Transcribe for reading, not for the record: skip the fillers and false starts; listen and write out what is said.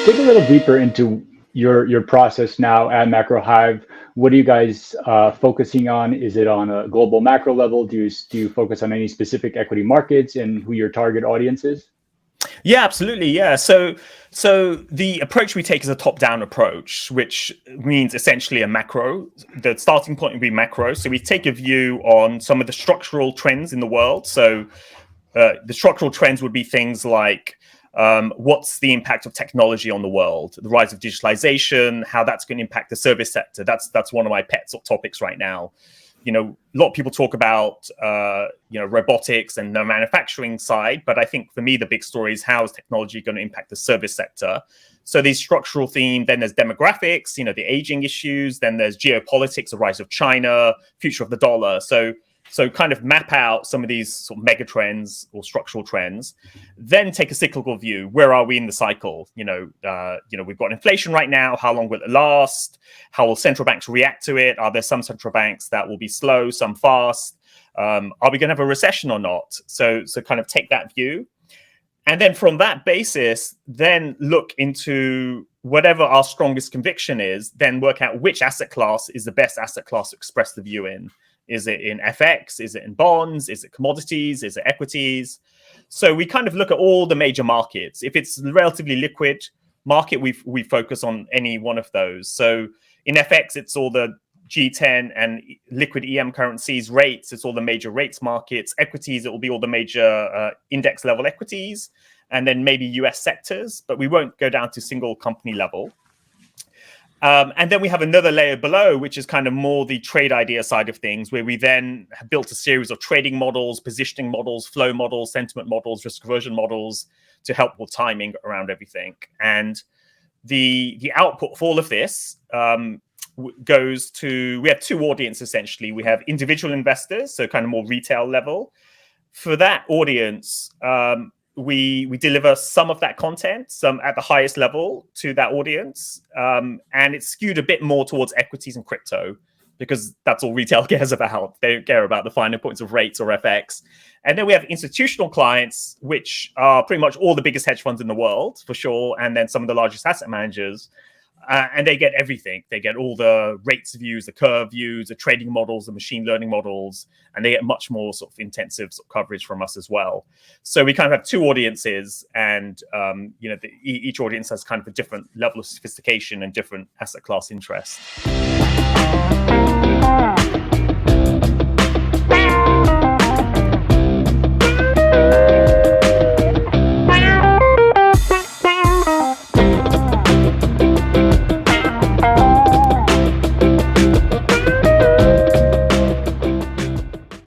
dig a little deeper into your process now at Macro Hive. What are you guys focusing on? Is it on a global macro level? Do you focus on any specific equity markets and who your target audience is? Yeah, absolutely. Yeah. So the approach we take is a top-down approach, which means essentially a macro. The starting point would be macro. So we take a view on some of the structural trends in the world. So the structural trends would be things like what's the impact of technology on the world, the rise of digitalization, how that's going to impact the service sector. That's one of my pet topics right now. A lot of people talk about robotics and the manufacturing side, but I think for me the big story is how is technology going to impact the service sector. So these structural themes, then there's demographics, the aging issues, then there's geopolitics, the rise of China, future of the dollar. So kind of map out some of these sort of mega trends or structural trends, then take a cyclical view. Where are we in the cycle? We've got inflation right now. How long will it last? How will central banks react to it? Are there some central banks that will be slow, some fast? Are we going to have a recession or not? So kind of take that view. And then from that basis, then look into whatever our strongest conviction is, then work out which asset class is the best asset class to express the view in. Is it in FX? Is it in bonds? Is it commodities? Is it equities? So we kind of look at all the major markets. If it's a relatively liquid market, we focus on any one of those. So in FX, it's all the G10 and liquid EM currencies. Rates, it's all the major rates markets. Equities, it will be all the major index level equities, and then maybe US sectors, but we won't go down to single company level. And then we have another layer below, which is kind of more the trade idea side of things, where we then have built a series of trading models, positioning models, flow models, sentiment models, risk aversion models to help with timing around everything. And the output for all of this goes to, we have two audiences essentially. We have individual investors, so kind of more retail level. For that audience, we deliver some of that content, some at the highest level to that audience. And it's skewed a bit more towards equities and crypto because that's all retail cares about. They don't care about the finer points of rates or FX. And then we have institutional clients, which are pretty much all the biggest hedge funds in the world, for sure. And then some of the largest asset managers. And they get everything. They get all the rates views, the curve views, the trading models, the machine learning models, and they get much more sort of intensive sort of coverage from us as well. So we kind of have two audiences, and each audience has kind of a different level of sophistication and different asset class interest.